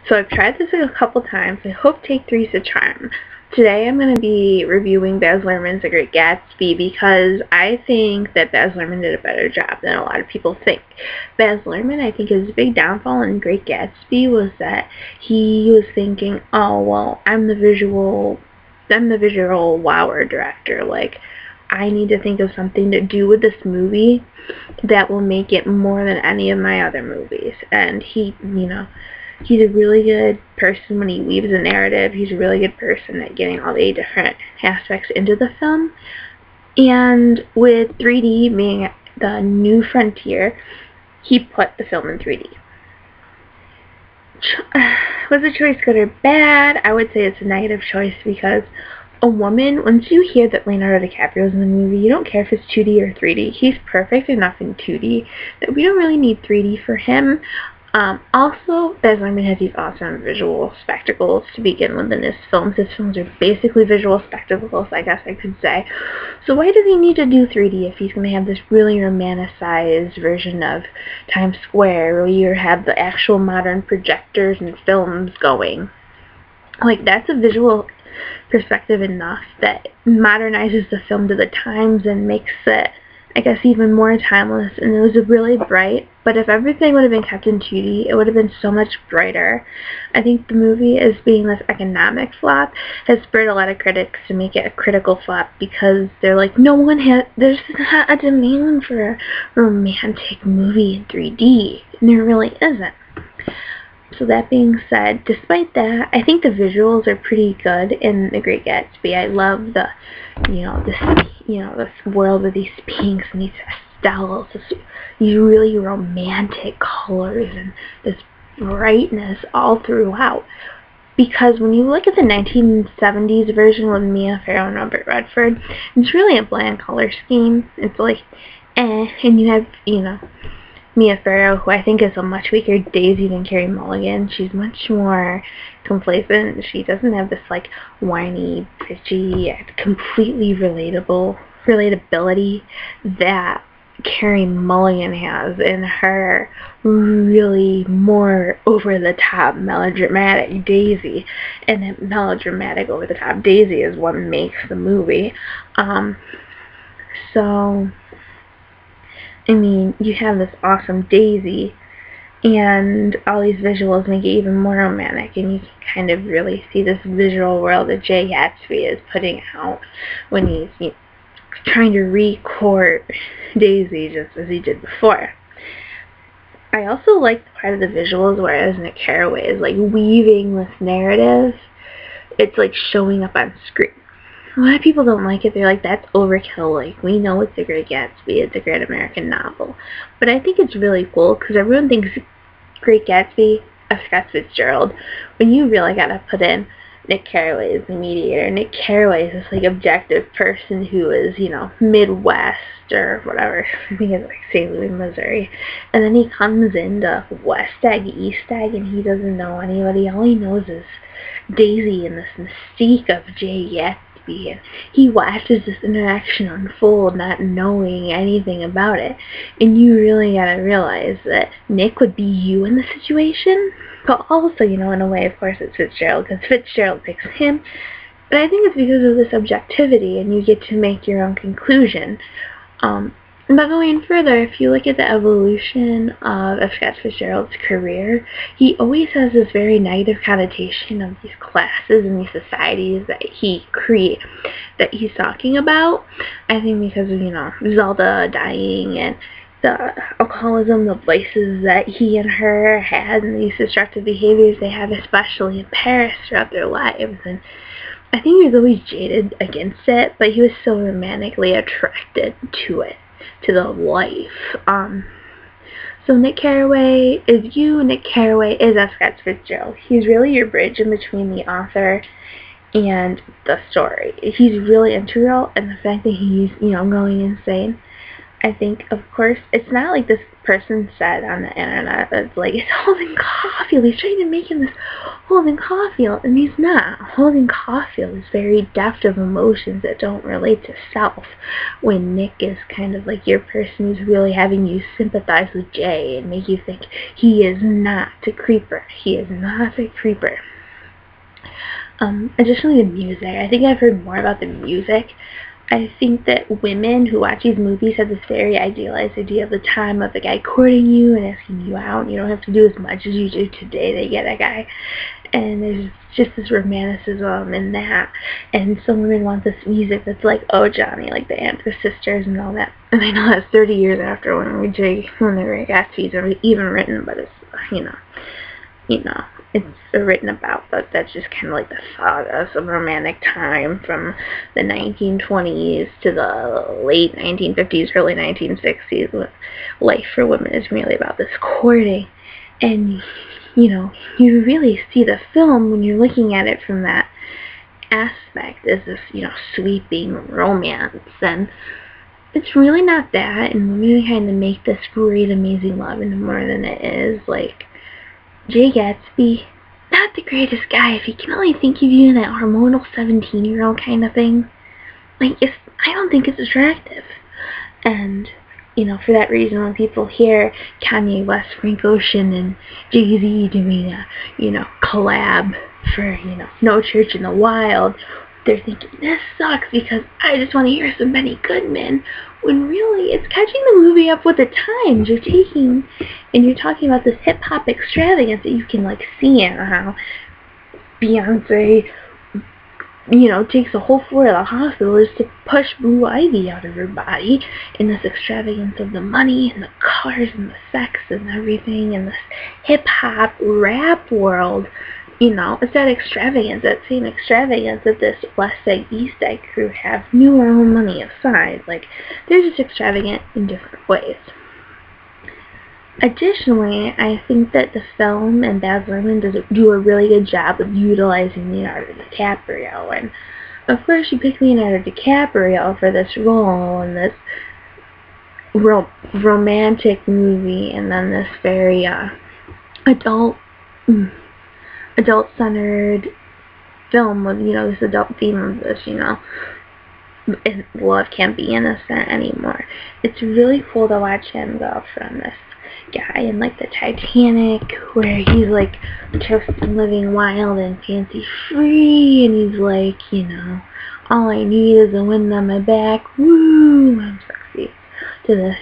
So I've tried this a couple times. I hope Take 3 is a charm. Today I'm going to be reviewing Baz Luhrmann's The Great Gatsby because I think that Baz Luhrmann did a better job than a lot of people think. Baz Luhrmann, I think his big downfall in Great Gatsby was that he was thinking, oh, well, I'm the visual wower director. Like, I need to think of something to do with this movie that will make it more than any of my other movies. And he, he's a really good person when he weaves a narrative. He's a really good person at getting all the different aspects into the film. And with 3D being the new frontier, he put the film in 3D. Was the choice good or bad? I would say it's a negative choice because a woman, once you hear that Leonardo DiCaprio is in the movie, you don't care if it's 2D or 3D. He's perfect enough in 2D that we don't really need 3D for him. Also, Baz Luhrmann has these awesome visual spectacles to begin with in his films. His films are basically visual spectacles, I guess I could say. So why does he need to do 3D if he's going to have this really romanticized version of Times Square where you have the actual modern projectors and films going? Like, that's a visual perspective enough that modernizes the film to the times and makes it, I guess, even more timeless. And it was really bright, but if everything would have been kept in 2D, it would have been so much brighter. I think the movie, as being this economic flop, has spurred a lot of critics to make it a critical flop because they're like, there's not a demand for a romantic movie in 3D, and there really isn't. So that being said, despite that, I think the visuals are pretty good in The Great Gatsby. I love this world with these pinks and these pastels, these really romantic colors and this brightness all throughout. Because when you look at the 1970s version with Mia Farrow and Robert Redford, it's really a bland color scheme. It's like, and you have, Mia Farrow, who I think is a much weaker Daisy than Carey Mulligan. She's much more complacent. She doesn't have this, like, whiny, bitchy, completely relatability that Carey Mulligan has in her really more over-the-top melodramatic Daisy. And that melodramatic over-the-top Daisy is what makes the movie. So I mean, you have this awesome Daisy, and all these visuals make it even more romantic, and you can kind of really see this visual world that Jay Gatsby is putting out when he's trying to re-court Daisy just as he did before. I also like the part of the visuals whereas Nick Carraway is like weaving this narrative. It's like showing up on screen. A lot of people don't like it. They're like, that's overkill. Like, we know it's The Great Gatsby. It's a great American novel. But I think it's really cool because everyone thinks Great Gatsby of Scott Fitzgerald. When you really gotta put in Nick Carraway as the mediator. Nick Carraway is this, like, objective person who is, Midwest or whatever. I think it's like St. Louis, Missouri. And then he comes into West Egg, East Egg, and he doesn't know anybody. All he knows is Daisy and this mystique of Jay Gatsby. And he watches this interaction unfold, not knowing anything about it. And you really gotta realize that Nick would be you in the situation. But also, in a way, of course, it's Fitzgerald, because Fitzgerald picks him. But I think it's because of this objectivity, and you get to make your own conclusion. But going further, if you look at the evolution of Scott Fitzgerald's career, he always has this very negative connotation of these classes and these societies that he's talking about. I think because of, Zelda dying and the alcoholism, the vices that he and her had, and these destructive behaviors they have, especially in Paris throughout their lives. And I think he was always jaded against it, but he was so romantically attracted to it. To the life. So Nick Carraway is you, Nick Carraway is F. Scott Fitzgerald. He's really your bridge in between the author and the story. He's really integral, and the fact that he's, going insane I think, of course, it's not like this person said on the internet, it's like, it's Holden Caulfield, he's trying to make him this Holden Caulfield, and he's not. Holden Caulfield is very deft of emotions that don't relate to self, when Nick is kind of like your person who's really having you sympathize with Jay and make you think he is not a creeper. He is not a creeper. Additionally, the music. I think I've heard more about the music. I think that women who watch these movies have this very idealized idea of the time of the guy courting you and asking you out, and you don't have to do as much as you do today to get a guy. And there's just this romanticism in that. And some women want this music that's like, oh, Johnny, like the Andrews Sisters and all that. And I know that's 30 years after when they were Gatsby's are even written, but it's, it's written about, but that's just kind of like the saga, some romantic time from the 1920s to the late 1950s, early 1960s. Life for women is really about this courting. And, you really see the film when you're looking at it from that aspect as this, sweeping romance. And it's really not that, and women kind of make this great, amazing love into more than it is. Like, Jay Gatsby, not the greatest guy if he can only think of you in that hormonal 17-year-old kind of thing. Like, I don't think it's attractive. And, for that reason, when people hear Kanye West, Frank Ocean, and Jay-Z doing a, collab for, No Church in the Wild, they're thinking, this sucks because I just want to hear some Benny Goodman, when really it's catching the movie up with the times. You're taking, and you're talking about this hip-hop extravagance that you can, like, see in how Beyonce, takes the whole floor of the hospital just to push Blue Ivy out of her body, in this extravagance of the money and the cars and the sex and everything, and this hip-hop rap world. It's that extravagance, that same extravagance that this West Side, East Side crew have, newer own money aside. Like, they're just extravagant in different ways. Additionally, I think that the film and Baz Luhrmann do a really good job of utilizing Leonardo DiCaprio. And, of course, you pick Leonardo DiCaprio for this role in this romantic movie, and then this very adult-centered film with, this adult theme of this, love can't be innocent anymore. It's really cool to watch him go from this guy in, like, the Titanic, where he's, like, just living wild and fancy-free, and he's like, all I need is a wind on my back, woo, I'm sexy, to this,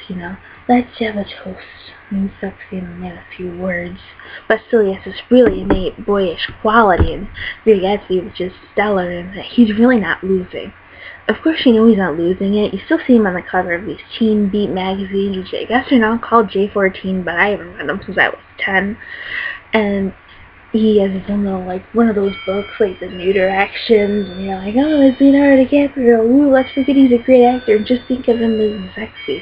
let's have a toast. I'm sexy and I have a few words. But still, he has this really innate boyish quality, and Jay Gatsby was just stellar, and he's really not losing. Of course, he's not losing it. You still see him on the cover of these Teen Beat magazines, which I guess are now called J14, but I haven't read them since I was 10. And he has his own little, like, one of those books, like the New Directions, and you're like, oh, it's Leonardo DiCaprio, ooh, let's forget he's a great actor, and just think of him as sexy.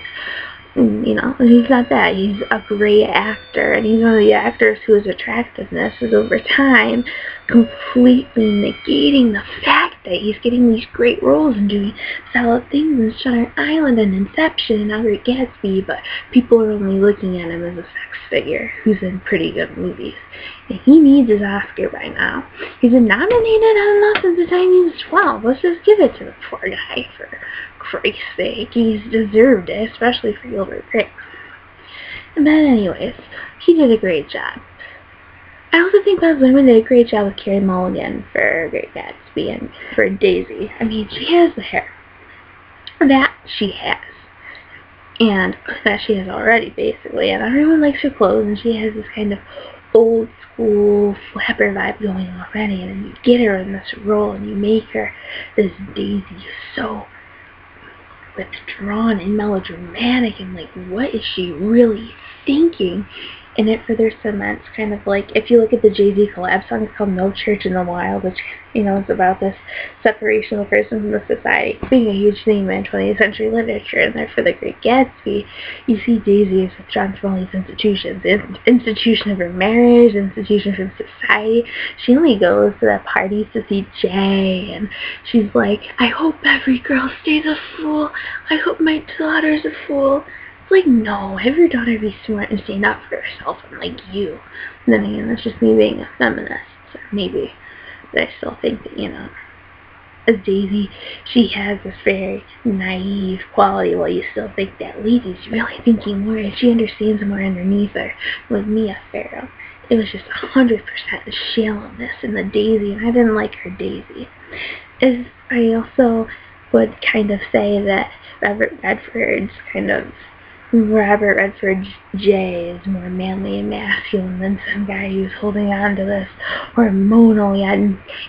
And he's not that. He's a great actor, and he's one of the actors whose attractiveness is over time completely negating the fact that he's getting these great roles and doing solid things in Shutter Island and Inception and now Great Gatsby, but people are only looking at him as a sex figure who's in pretty good movies. And he needs his Oscar by now. He's been nominated on enough since the time he was 12. Let's just give it to the poor guy, for Christ's sake. He's deserved it, especially for Gilbert Grape. But anyways, he did a great job. I also think Baz Luhrmann did a great job with Carey Mulligan for Great Gatsby and for Daisy. I mean, she has the hair. That she has. And that she has already, basically. And everyone likes her clothes, and she has this kind of old school flapper vibe going already. And then you get her in this role, and you make her this Daisy so withdrawn and melodramatic, and like, what is she really thinking? and it further cements kind of like, if you look at the Jay-Z collab song, it's called No Church in the Wild, which, you know, is about this separation of the person from the society, being a huge theme in 20th century literature. And there for The Great Gatsby, you see Daisy as withdrawn from all these institutions, the institution of her marriage, institution from society. She only goes to the parties to see Jay, and she's like, I hope every girl stays a fool, I hope my daughter's a fool. Like, no, have your daughter be smart and stand up for herself, unlike you. And then again, that's just me being a feminist, so maybe. But I still think that, you know, as Daisy, she has this very naive quality, while you still think that lady's really thinking more, and she understands more underneath her. With Mia Farrow, it was just 100% shallowness in the Daisy, and I didn't like her Daisy. I also would kind of say that Robert Redford's Jay is more manly and masculine than some guy who's holding on to this hormonal yet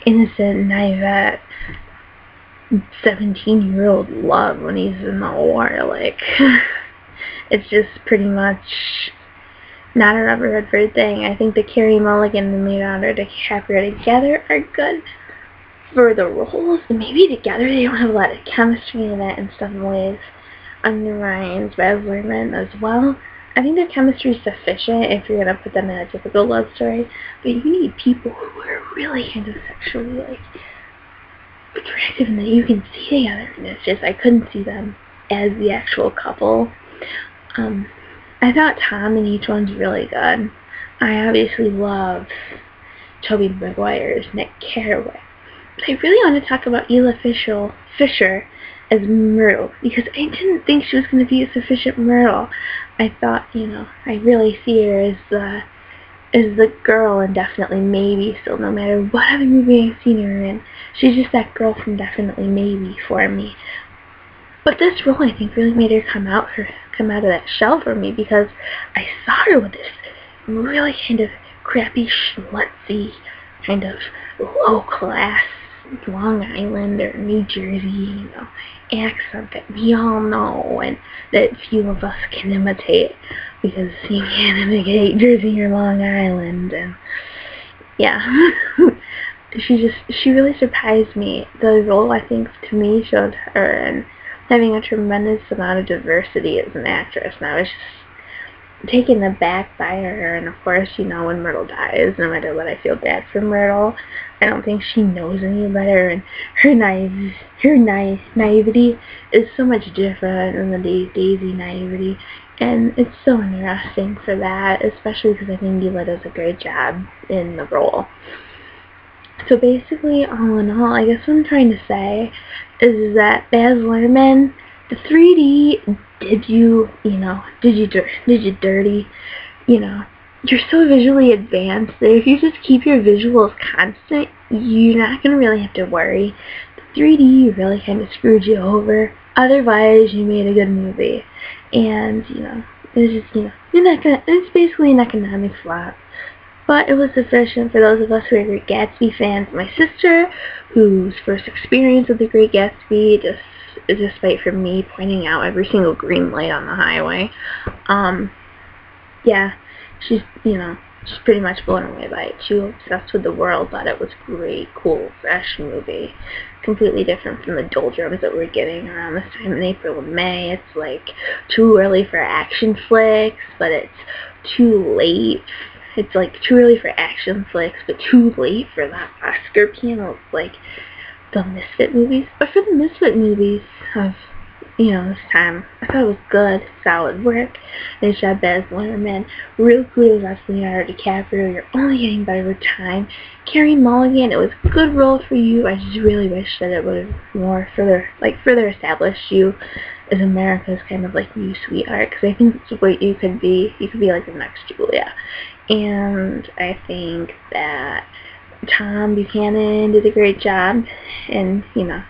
innocent, naive 17-year-old love when he's in the war. Like, it's just pretty much not a Robert Redford thing. I think the Carey Mulligan and Leonardo DiCaprio together are good for the roles, and maybe together they don't have a lot of chemistry in it, and some ways undermines Baz Luhrmann as well. I think their chemistry is sufficient if you're going to put them in a typical love story, but you need people who are really kind of sexually, like, attractive and that you can see together, and it's just, I couldn't see them as the actual couple. I thought Tom in each one's really good. I obviously love Tobey Maguire's Nick Carraway. But I really want to talk about Ela Fisher as Myrtle, because I didn't think she was going to be a sufficient Myrtle. I thought, you know, I really see her as the girl in Definitely Maybe, so no matter what other movie I've seen her in, she's just that girl from Definitely Maybe for me. But this role, I think, really made her come out of that shell for me, because I saw her with this really kind of crappy, schmutzy, kind of low-class Long Island or New Jersey, you know, accent that we all know and that few of us can imitate, because you can't imitate Jersey or Long Island. And yeah, she really surprised me. The role, I think, to me, showed her and having a tremendous amount of diversity as an actress, and I was just taken aback by her. And of course, you know, when Myrtle dies, no matter what, I feel bad for Myrtle. I don't think she knows any better, and her naivety is so much different than the Daisy naivety, and it's so interesting for that, especially because I think Ela does a great job in the role. So basically, all in all, I guess what I'm trying to say is that Baz Luhrmann, the 3D did you dirty, you know. You're so visually advanced that if you just keep your visuals constant, you're not going to really have to worry. The 3D really kind of screwed you over. Otherwise, you made a good movie. And, you know, it's just, you know, it's basically an economic flop. But it was sufficient for those of us who are Great Gatsby fans. My sister, whose first experience with The Great Gatsby, despite from me pointing out every single green light on the highway, yeah, she's pretty much blown away by it. She was obsessed with the world, thought it was great, cool, fresh movie. Completely different from the doldrums that we're getting around this time in April and May. It's like too early for action flicks, but it's too late. It's like too early for action flicks, but too late for that Oscar panel. It's like the Misfit movies. But for the Misfit movies of, you know, this time, I thought it was good, solid work. They shot Baz Luhrmann, real clues as Leonardo DiCaprio. You're only getting better with time. Carey Mulligan, it was a good role for you. I just really wish that it would have further established you as America's kind of like new sweetheart, because I think that's what you could be. You could be like the next Julia. And I think that Tom Buchanan did a great job, and, you know,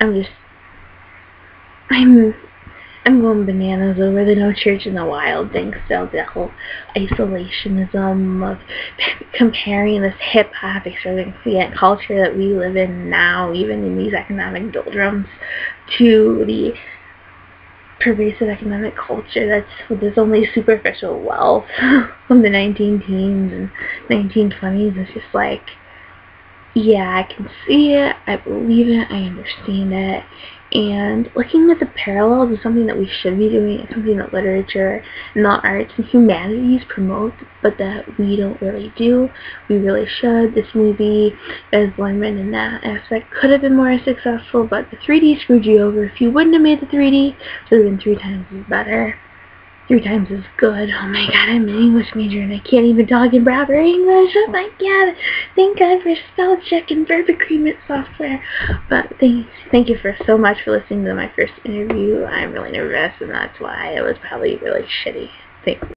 I'm going bananas over the No Church in the Wild thing still, the whole isolationism of comparing this hip-hop extravagant culture that we live in now, even in these economic doldrums, to the pervasive economic culture there's only superficial wealth from the 19 teens and 1920s. It's just like, yeah, I can see it, I believe it, I understand it, and looking at the parallels is something that we should be doing. It's something that literature and the arts and humanities promote, but that we don't really do. We really should. This movie, as Luhrman in that aspect, could have been more successful, but the 3D screwed you over. If you wouldn't have made the 3D, it would have been 3 times as better. 3 times as good. Oh my god, I'm an English major and I can't even talk in proper English. Oh my god. Thank God for spell check and verb agreement software. But thank you for so much for listening to my first interview. I'm really nervous and that's why it was probably really shitty. Thanks.